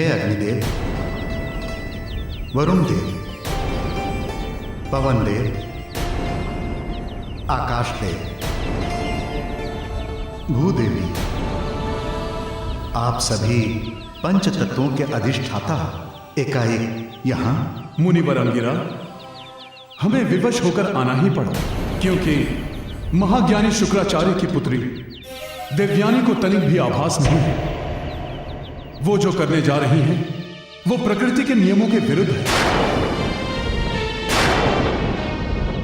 हे अग्निदेव, वरुण देव, पवन देव, आकाश देव, भूदेवी, आप सभी पंच तत्वों के अधिष्ठाता एकाएक यहां। मुनिवर अंगिरा, हमें विवश होकर आना ही पड़ा, क्योंकि महाज्ञानी शुक्राचार्य की पुत्री देवयानी को तनिक भी आभास नहीं है। वो जो करने जा रही हैं, वो प्रकृति के नियमों के विरुद्ध है।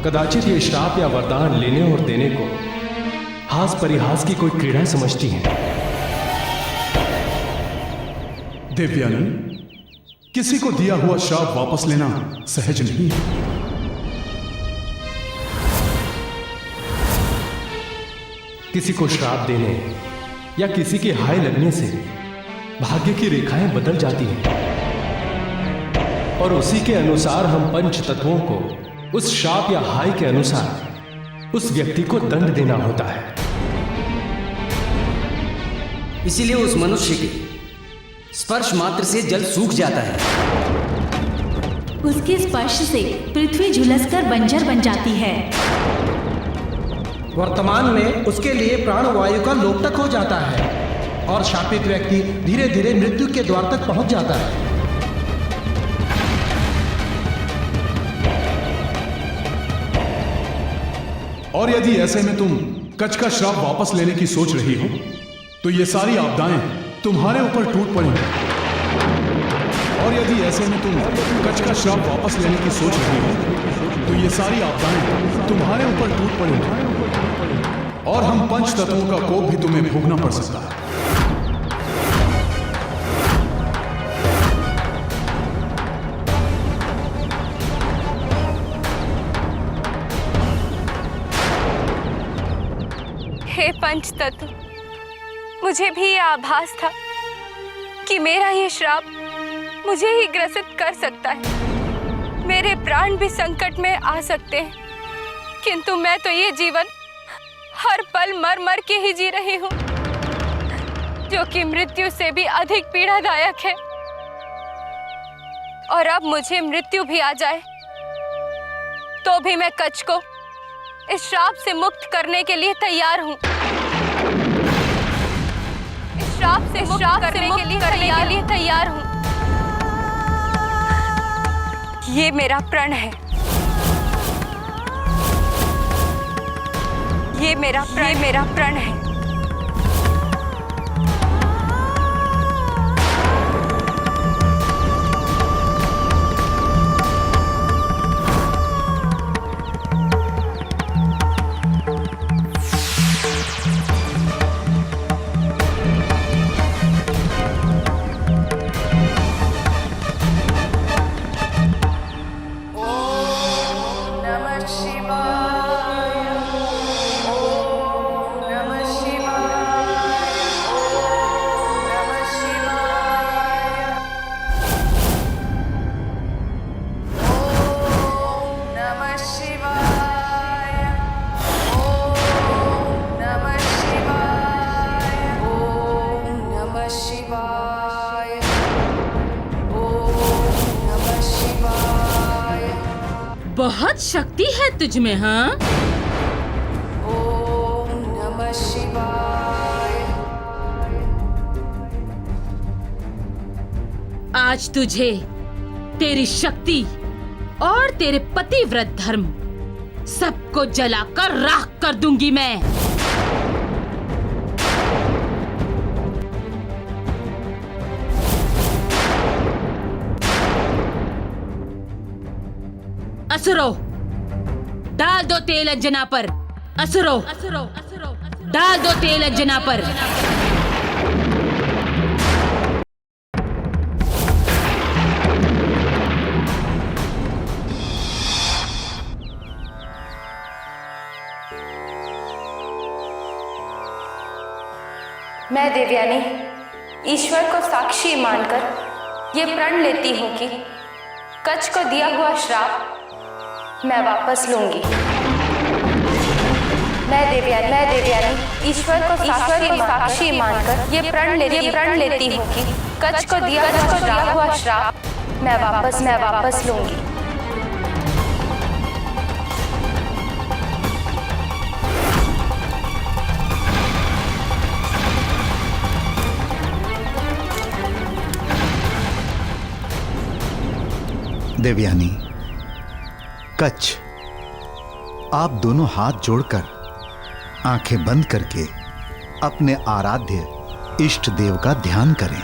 कदाचित ये श्राप या वरदान लेने और देने को हास परिहास की कोई क्रीड़ा समझती हैं। देवयानी, किसी को दिया हुआ श्राप वापस लेना सहज नहीं है। किसी को श्राप देने या किसी के हाय लगने से भाग्य की रेखाएं बदल जाती हैं और उसी के अनुसार हम पंच तत्वों को उस श्राप या हाय के अनुसार उस व्यक्ति को दंड देना होता है। इसीलिए उस मनुष्य के स्पर्श मात्र से जल सूख जाता है। उसके स्पर्श से पृथ्वी झुलसकर बंजर बन जाती है। वर्तमान में उसके लिए प्राणवायु का लोप तक हो जाता है और शापित व्यक्ति धीरे धीरे मृत्यु के द्वार तक पहुंच जाता है। और यदि ऐसे में तुम कच्छ का श्राप वापस लेने की सोच रही हो, तो ये सारी आपदाएं तुम्हारे ऊपर टूट पड़ेंगी। और यदि ऐसे में तुम कच्छ का श्राप वापस लेने की सोच रही हो, तो ये सारी आपदाएं तुम्हारे ऊपर टूट पड़ेंगी और हम पंच तत्वों का कोप भी तुम्हें भोगना पड़ सकता है। हे पंच तत्व, मुझे भी यह आभास था कि मेरा ये श्राप मुझे ही ग्रसित कर सकता है। मेरे प्राण भी संकट में आ सकते हैं, किंतु मैं तो ये जीवन हर पल मर मर के ही जी रही हूँ, जो कि मृत्यु से भी अधिक पीड़ादायक है। और अब मुझे मृत्यु भी आ जाए तो भी मैं कच्छ को इस श्राप से मुक्त करने के लिए तैयार हूँ। इस श्राप से मुक्त करने के लिए तैयार हूँ। ये मेरा प्रण है। ये मेरा प्रण है। बहुत शक्ति है तुझ में, हाँ? ओम नमः शिवाय। आज तुझे तेरी शक्ति और तेरे पतिव्रत धर्म सबको जलाकर राख कर दूंगी मैं। असुरो, डाल दो तेल अंजना पर। असुरो, डाल दो तेल अंजना पर। मैं देवयानी ईश्वर को साक्षी मानकर ये प्रण लेती हूँ कि कच्छ को दिया हुआ श्राप मैं वापस लूंगी। मैं देवयानी ईश्वर को साक्षी मानकर ये प्रण लेती हूँ कि कच्छ को दिया हुआ श्राप मैं वापस लूंगी। देवयानी, कच्छ, आप दोनों हाथ जोड़कर आंखें बंद करके अपने आराध्य इष्ट देव का ध्यान करें।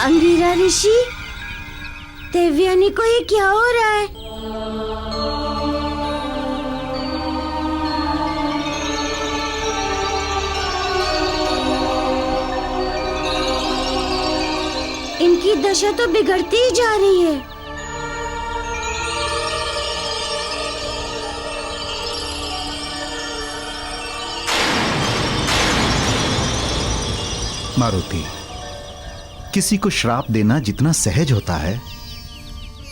अंगिरा ऋषि, देवयानी को ये क्या हो रहा है? इनकी दशा तो बिगड़ती ही जा रही है। मारुति, किसी को श्राप देना जितना सहज होता है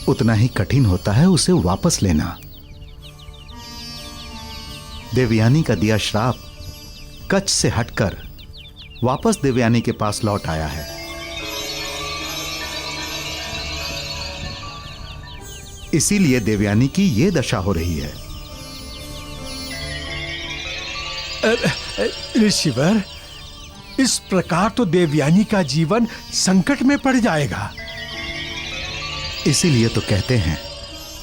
उतना ही कठिन होता है उसे वापस लेना। देवयानी का दिया श्राप कच्छ से हटकर वापस देवयानी के पास लौट आया है। इसीलिए देवयानी की यह दशा हो रही है। ऋषिवर, इस प्रकार तो देवयानी का जीवन संकट में पड़ जाएगा। इसीलिए तो कहते हैं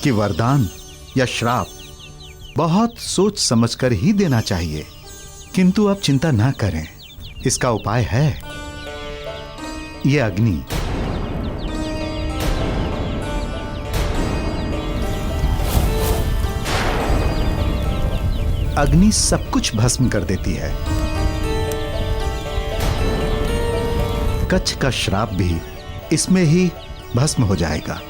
कि वरदान या श्राप बहुत सोच समझकर ही देना चाहिए। किंतु अब चिंता ना करें, इसका उपाय है। यह अग्नि सब कुछ भस्म कर देती है। कच्छ का श्राप भी इसमें ही भस्म हो जाएगा।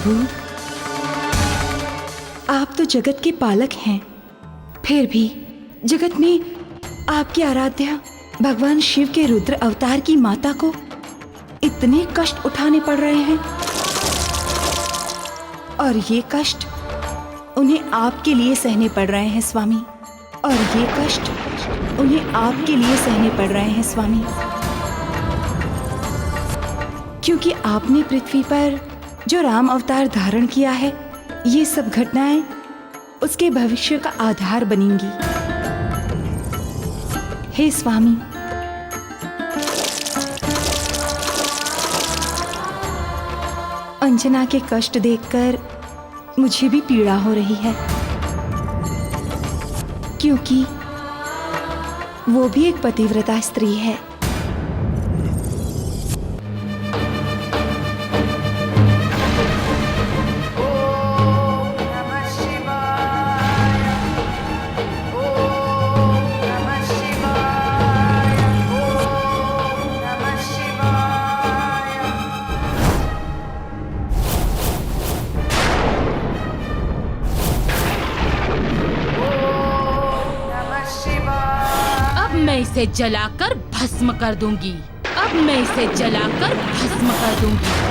प्रभु, आप तो जगत के पालक हैं, फिर भी जगत में आपके आराध्य भगवान शिव के रुद्र अवतार की माता को इतने कष्ट उठाने पड़ रहे हैं, और ये कष्ट उन्हें आपके लिए सहने पड़ रहे हैं स्वामी, और ये कष्ट उन्हें आपके लिए सहने पड़ रहे हैं स्वामी, क्योंकि आपने पृथ्वी पर जो राम अवतार धारण किया है, ये सब घटनाएं उसके भविष्य का आधार बनेंगी। हे स्वामी, अंजना के कष्ट देखकर मुझे भी पीड़ा हो रही है, क्योंकि वो भी एक पतिव्रता स्त्री है। मैं इसे जलाकर भस्म कर दूंगी। अब मैं इसे जलाकर भस्म कर दूंगी।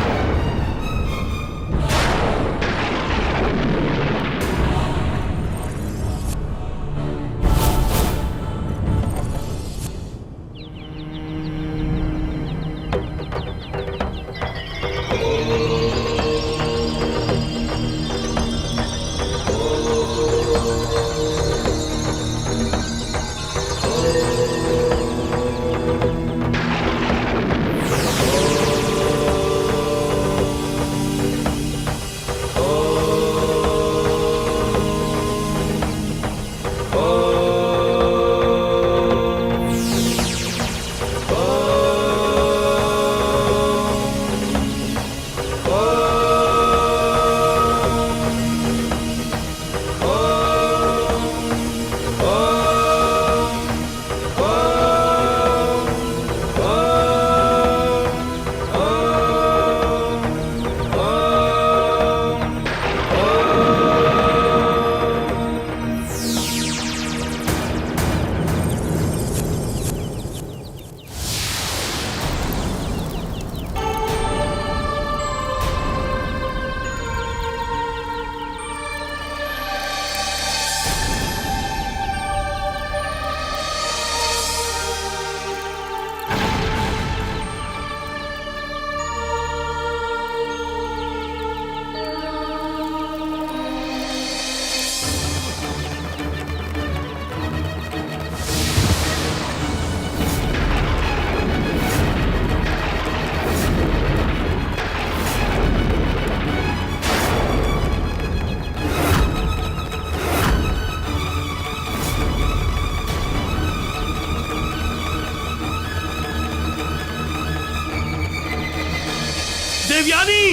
देवयानी!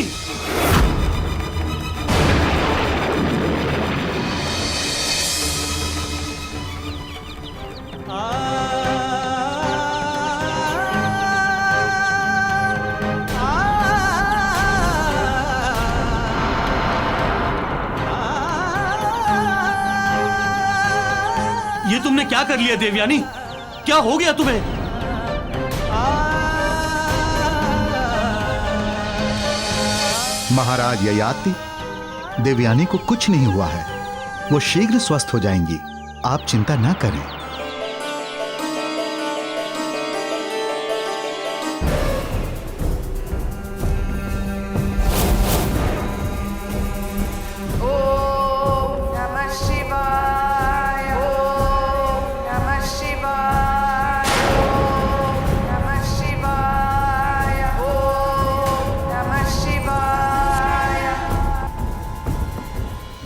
ये तुमने क्या कर लिया देवयानी? क्या हो गया तुम्हें? महाराज ययाति, देवयानी को कुछ नहीं हुआ है। वो शीघ्र स्वस्थ हो जाएंगी, आप चिंता ना करें।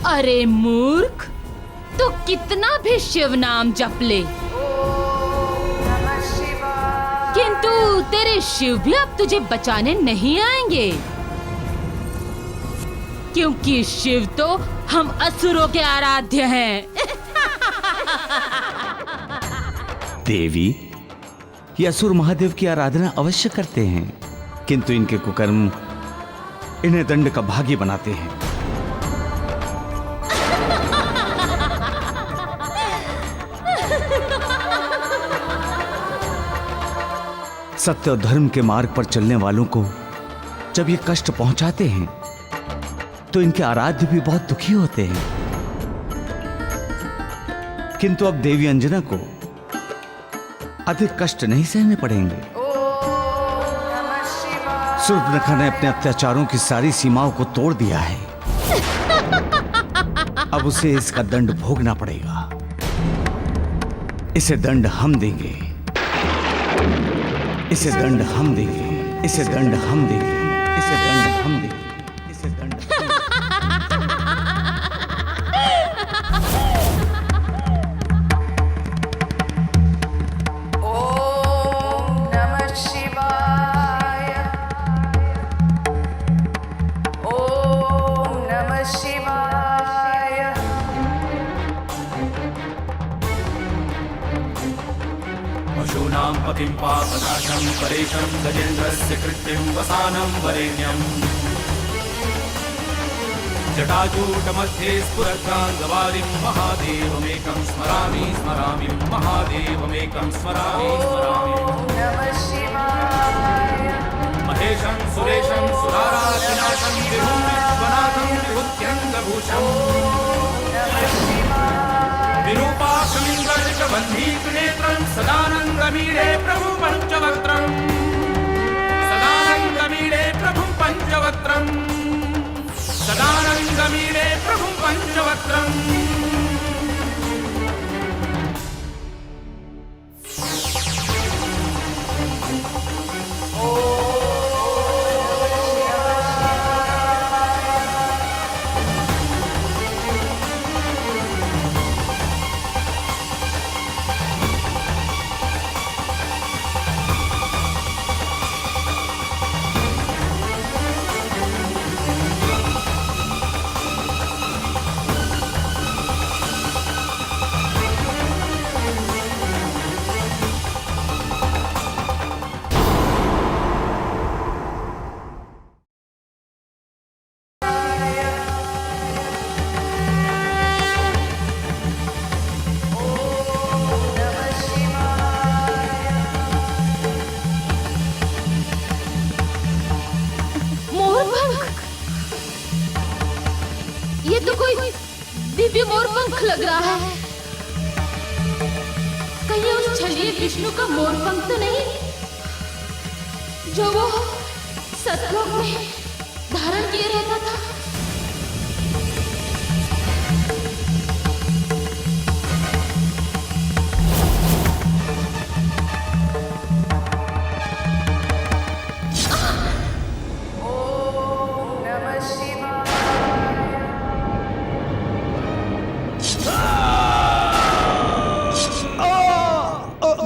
अरे मूर्ख, तू कितना भी शिव नाम जप ले, किंतु तेरे शिव भी अब तुझे बचाने नहीं आएंगे, क्योंकि शिव तो हम असुरों के आराध्य हैं। देवी, ये असुर महादेव की आराधना अवश्य करते हैं, किंतु इनके कुकर्म इन्हें दंड का भागी बनाते हैं। सत्य और धर्म के मार्ग पर चलने वालों को जब ये कष्ट पहुंचाते हैं तो इनके आराध्य भी बहुत दुखी होते हैं। किंतु अब देवी अंजना को अधिक कष्ट नहीं सहने पड़ेंगे। शूर्पणखा ने अपने अत्याचारों की सारी सीमाओं को तोड़ दिया है। अब उसे इसका दंड भोगना पड़ेगा। इसे दंड हम देंगे, इसे दंड हम देंगे, इसे दंड हम देंगे, इसे दंड हम देंगे, इसे दंड पशूनां पतिं पापनाशं परेशं गजेन्द्रस्य कृत्यं वसानं वरेण्यम् जटाजूटमध्ये स्फुरद्गाङ्गवारिं महादेवमेकं स्मरामि स्मरामि महादेवमेकं स्मरामि स्मरामि महेशं सुरेशं सुराराधिनाशं विभुं विश्वनाथं विभूत्यङ्गभूषम् विरूपाक्षमिन्द्रवन्धीकृनेत्रं सदानन्दमीडे प्रभु पञ्चवक्त्रं सदानन्दमीडे प्रभु पञ्चवक्त्रं सदानन्दमीडे प्रभु पञ्चवक्त्रम् ये तो कोई दिव्य मोरपंख लग रहा है। कहीं उस छलिए विष्णु का मोरपंख तो नहीं जो वो सतलोक में धारण किए रहता था?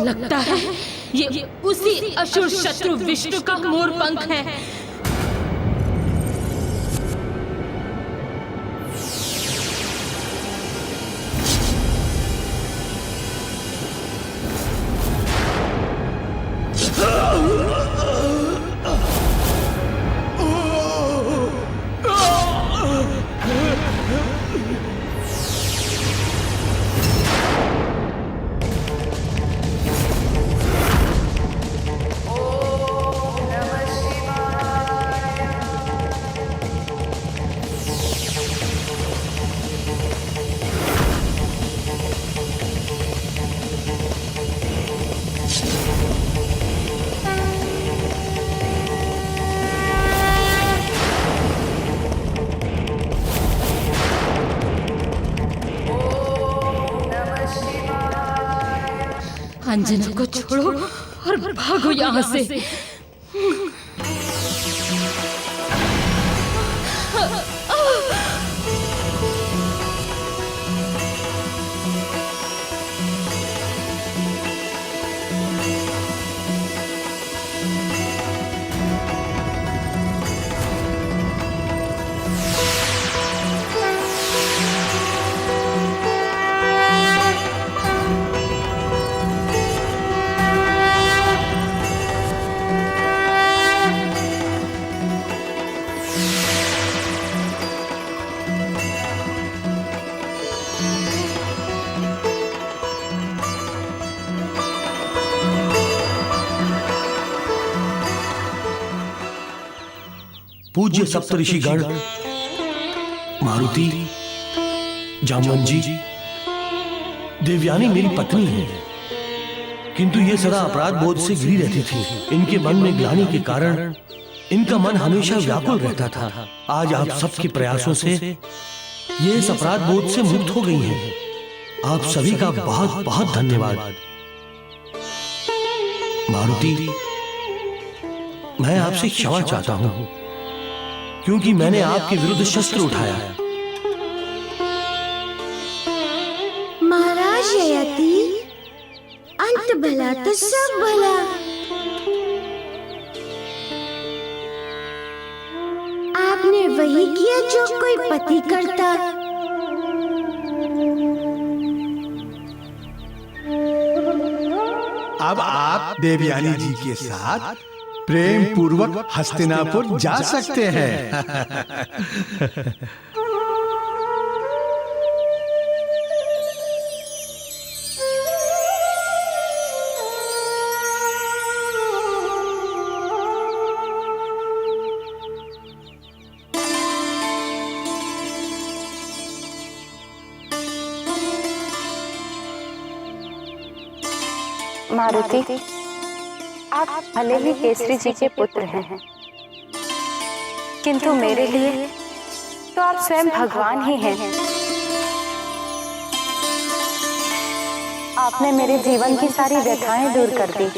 लगता है ये उसी असुर शत्रु विष्णु का मोरपंख है। अंजना को छोड़ो और भागो यहाँ से। पूज्य सप्तऋषिगण, मारुति, जामवन जी, देवयानी मेरी पत्नी है, किंतु ये सदा अपराध बोध से घिरी रहती थी। इनके मन में ग्लानि के कारण इनका मन हमेशा व्याकुल रहता था। आज आप सबके प्रयासों से ये इस अपराध बोध से मुक्त हो गई हैं। आप सभी का बहुत बहुत धन्यवाद। मारुति, मैं आपसे क्षमा चाहता हूं क्योंकि मैंने आपके विरुद्ध शस्त्र उठाया। महाराज ययाति, अंत भला तो सब भला। आपने वही किया जो कोई पति करता। अब आप देवयानी जी के साथ प्रेम पूर्वक हस्तिनापुर जा सकते हैं। मारुति, आप भले ही केसरी जी के पुत्र हैं, किंतु मेरे लिए तो आप स्वयं भगवान ही हैं। आपने मेरे जीवन की सारी व्यथाएं दूर कर दी।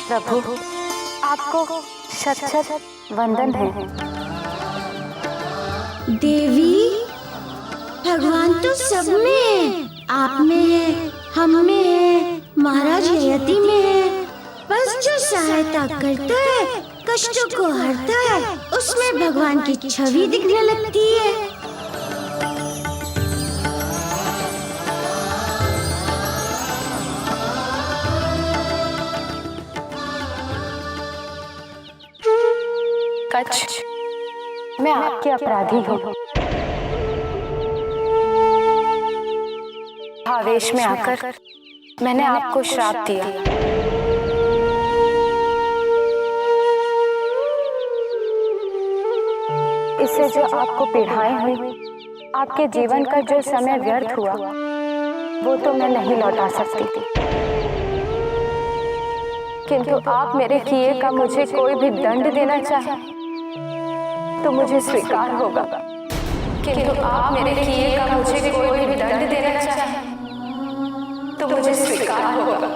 प्रभु, आपको शत शत वंदन है। देवी, भगवान तो सब में है। आप में है, हम में है, महाराज ययाति में है। बस जो सहायता करता है, कष्टों को हरता है, उसमें भगवान की छवि दिखने लगती है। कच्छ, मैं आपकी अपराधी हूँ। आवेश में आकर मैंने आपको श्राप दिया। इससे जो आपको पीड़ाएं हुई, आपके जीवन का जो समय व्यर्थ हुआ, वो तो मैं नहीं लौटा सकती थी। किंतु आप मेरे किए का मुझे कोई भी दंड देना चाहे तो मुझे स्वीकार होगा। किंतु आप मेरे किए का मुझे कोई भी दंड देना चाहे तो मुझे स्वीकार होगा।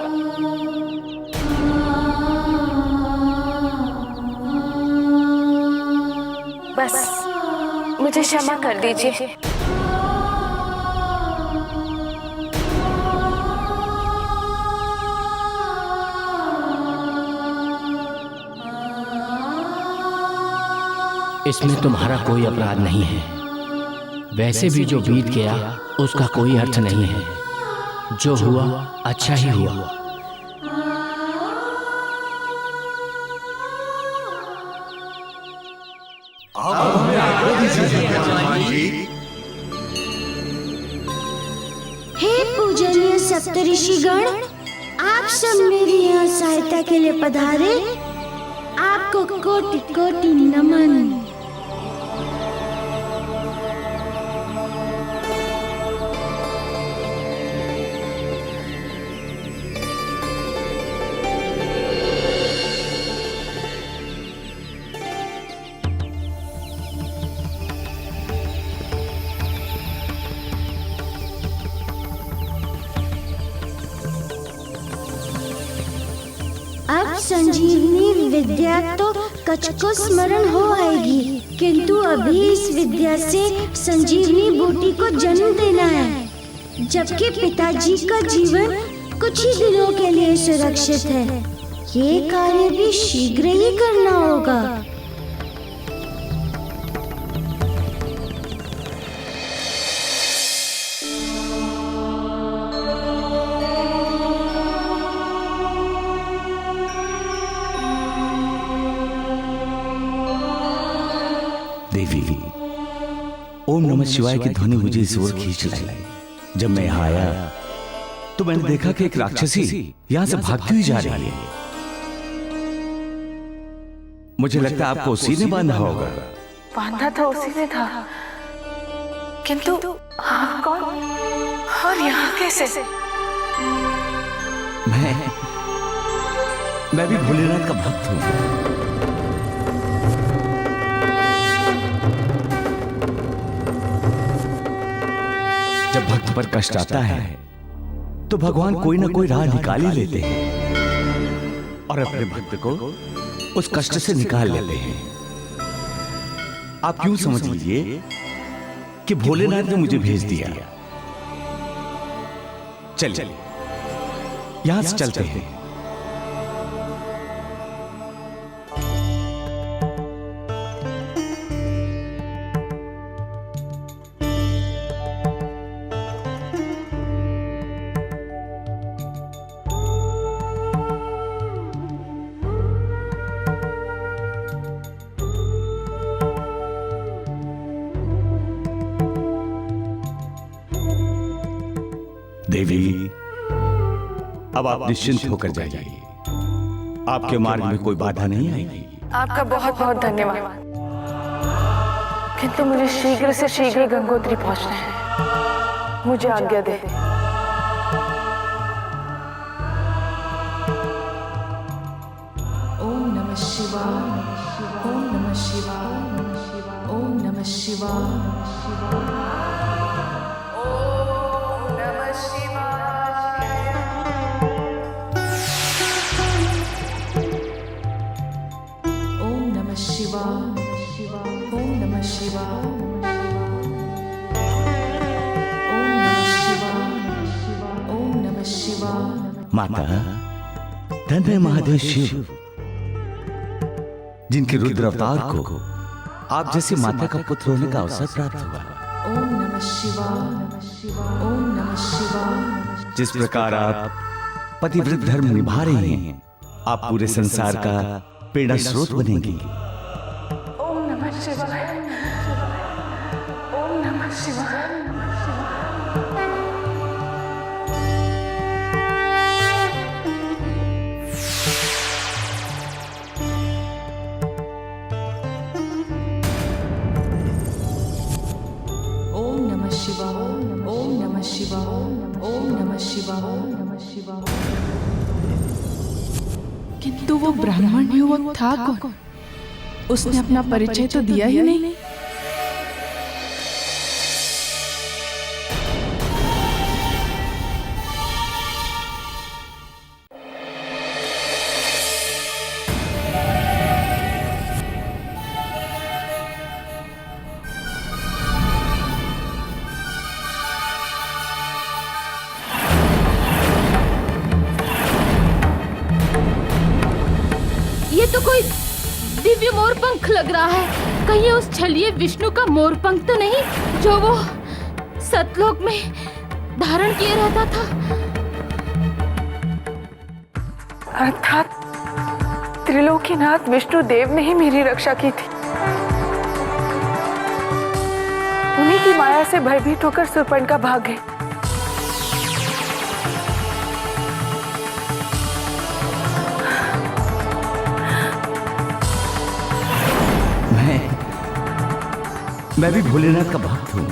बस मुझे क्षमा कर दीजिए। इसमें तुम्हारा कोई अपराध नहीं है। वैसे भी जो बीत गया उसका कोई अर्थ नहीं है। जो हुआ अच्छा ही हुआ। हे पूजनीय सप्तऋषिगण, आप सब मेरी यहाँ सहायता के लिए पधारे। आपको कोटि कोटि नमन। अब संजीवनी विद्या तो कच्छ को स्मरण हो आएगी, किंतु अभी इस विद्या से संजीवनी बूटी को जन्म देना है, जबकि पिताजी का जीवन कुछ ही दिनों के लिए सुरक्षित है। ये कार्य भी शीघ्र ही करना होगा। देवी, ओम नमः शिवाय की ध्वनि मुझे इस ओर खींच लाई। जब मैं यहाँ आया तो मैंने देखा कि एक राक्षसी यहाँ से भागती हुई जा रही है। मुझे लगता है आपको उसी ने बांधा होगा। बांधा था उसी ने था, किंतु आप कौन और यहाँ कैसे? मैं भी भोलेनाथ का भक्त हूँ। जब भक्त पर कष्ट आता है तो भगवान कोई ना कोई राह निकाल ही लेते हैं और अपने भक्त को उस कष्ट से निकाल लेते हैं। आप यूं समझ लीजिए कि भोलेनाथ ने मुझे भेज दिया। चलिए यहां से चलते हैं। देवी, अब आप निश्चिंत होकर जाइए। आपके मार्ग में कोई बाधा नहीं आएगी। आपका बहुत बहुत धन्यवाद, किंतु मुझे शीघ्र से शीघ्र गंगोत्री पहुंचना है। मुझे आज्ञा दे। ओम नमः शिवाय, ओम नमः शिवाय, ओम नमः शिवाय। माता, धन्य है महादेव शिव, जिनके रुद्र अवतार को आप जैसी माता का पुत्र होने का अवसर प्राप्त हुआ। ओम नमः शिवाय, ओम नमः शिवाय। जिस प्रकार आप पतिव्रत धर्म निभा रही हैं, आप पूरे संसार का प्रेरणा स्रोत बनेंगी। ओम नमः शिवाय, ओम नमः शिवाय। किंतु वो ब्राह्मण युवक था कौन? उसने अपना परिचय तो दिया ही नहीं। तो कोई दिव्य मोरपंख लग रहा है। कहीं उस छलिए विष्णु का मोरपंख तो नहीं जो वो सतलोक में धारण किए रहता था? अर्थात त्रिलोकीनाथ विष्णु देव ने ही मेरी रक्षा की थी। उन्हीं की माया से भयभीत होकर सुपर्णखा भाग गई। मैं भी भोलेनाथ का भक्त हूं।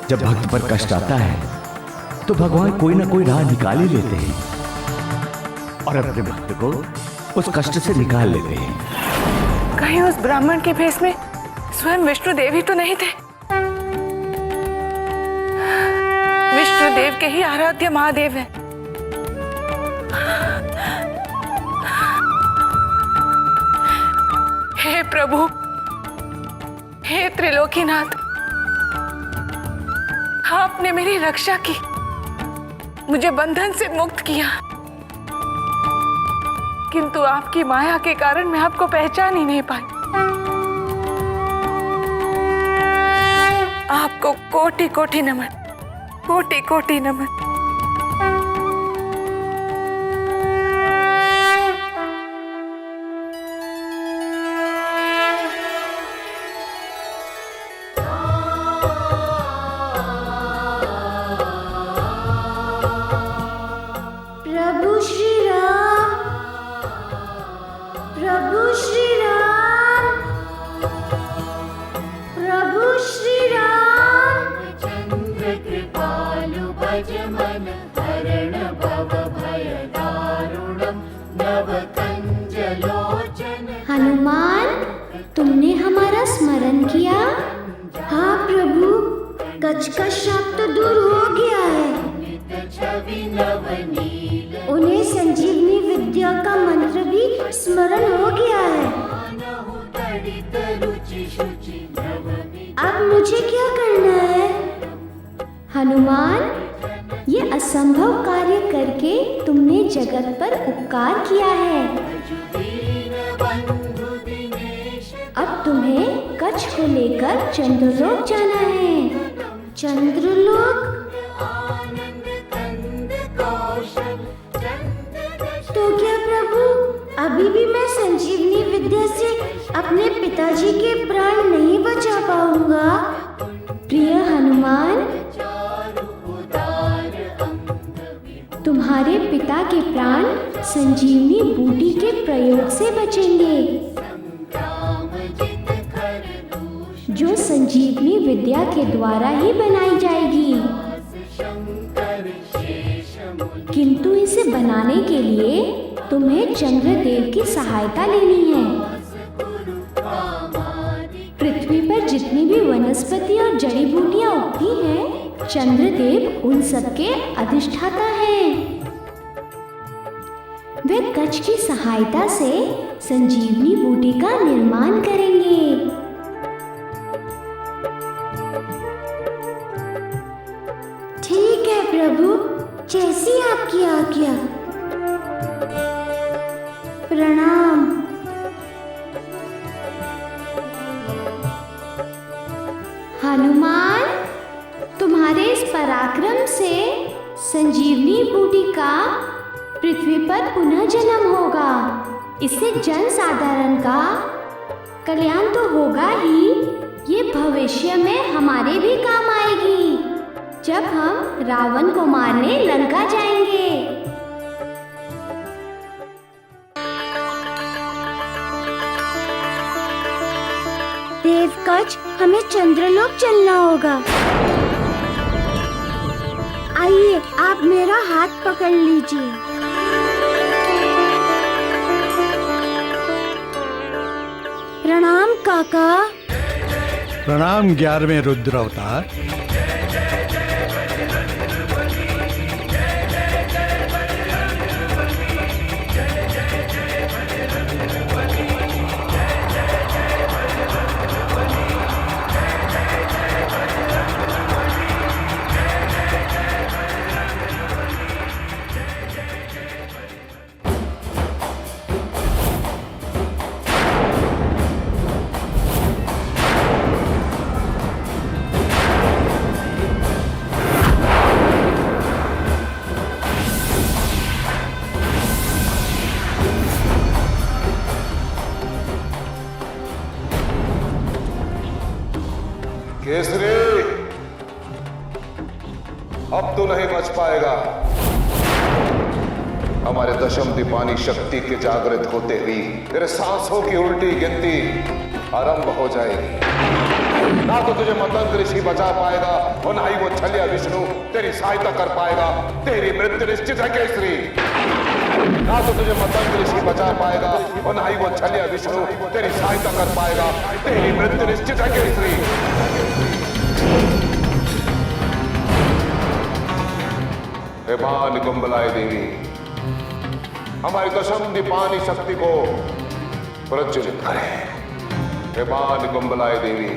जब भक्त पर कष्ट आता है तो भगवान कोई ना कोई राह निकाल ही लेते हैं और अपने भक्त को उस कष्ट से निकाल लेते हैं। कहीं उस ब्राह्मण के भेष में स्वयं विष्णु देव ही तो नहीं थे? विष्णु देव के ही आराध्य महादेव है। हे प्रभु, हे त्रिलोकीनाथ, आपने मेरी रक्षा की, मुझे बंधन से मुक्त किया, किंतु आपकी माया के कारण मैं आपको पहचान ही नहीं पाई। आपको कोटि कोटि नमन, कोटि कोटि नमन। प्रभु श्री राम, प्रभु उन्हें संजीवनी विद्या का मंत्र भी स्मरण हो गया है। अब मुझे क्या करना है? हनुमान, ये असंभव कार्य करके तुमने जगत पर उपकार किया है। अब तुम्हें कच्छ को लेकर चंद्रलोक जाना है। चंद्रलोक? तो क्या प्रभु, अभी भी मैं संजीवनी विद्या से अपने पिताजी के प्राण नहीं बचा पाऊंगा? प्रिय हनुमान, तुम्हारे पिता के प्राण संजीवनी बूटी के प्रयोग से बचेंगे, जो संजीवनी विद्या के द्वारा ही बनाई जाएगी। किंतु इसे बनाने के लिए तुम्हें चंद्रदेव की सहायता लेनी है। पृथ्वी पर जितनी भी वनस्पति और जड़ी बूटियां उगती हैं, चंद्रदेव उन सबके अधिष्ठाता हैं। वे कच्छ की सहायता से संजीवनी बूटी का निर्माण करेंगे। ठीक है प्रभु, जैसी आपकी आज्ञा। प्रणाम। हनुमान, तुम्हारे इस पराक्रम से संजीवनी बूटी का पृथ्वी पर पुनः जन्म होगा। इससे जन साधारण का कल्याण तो होगा ही, ये भविष्य में हमारे भी काम आएगी, जब हम रावण को मारने लंका जाएंगे। देवकच्छ, हमें चंद्रलोक चलना होगा। आइए, आप मेरा हाथ पकड़ लीजिए। प्रणाम काका। प्रणाम 11वें रुद्र अवतार। केसरी, अब तो नहीं बच पाएगा। हमारे दशम दीपानी शक्ति के जागृत होते ही तेरे सांसों की उल्टी गिनती आरंभ हो जाएगी। ना तो तुझे मतंग ऋषि बचा पाएगा और ना ही वो छलिया विष्णु तेरी सहायता कर पाएगा। तेरी मृत्यु निश्चित है केसरी। ना तो तुझे मतंग ऋषि बचा पाएगा और ना ही वो छलिया विष्णु तेरी सहायता कर पाएगा। तेरी मृत्यु निश्चित है केसरी। हे मां निकुंबलाय देवी, हमारी दशम दीपानी शक्ति को प्रज्वलित करें। हे मां निकुंबलाय देवी,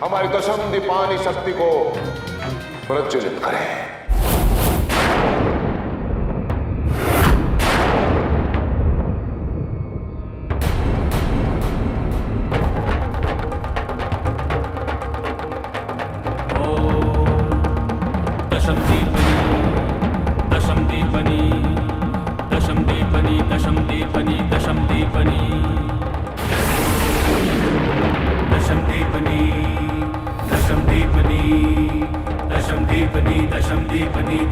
हमारी दशम दीपानी शक्ति को प्रज्वलित करें।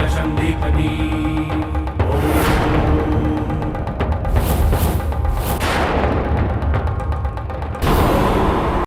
दशम दीपनी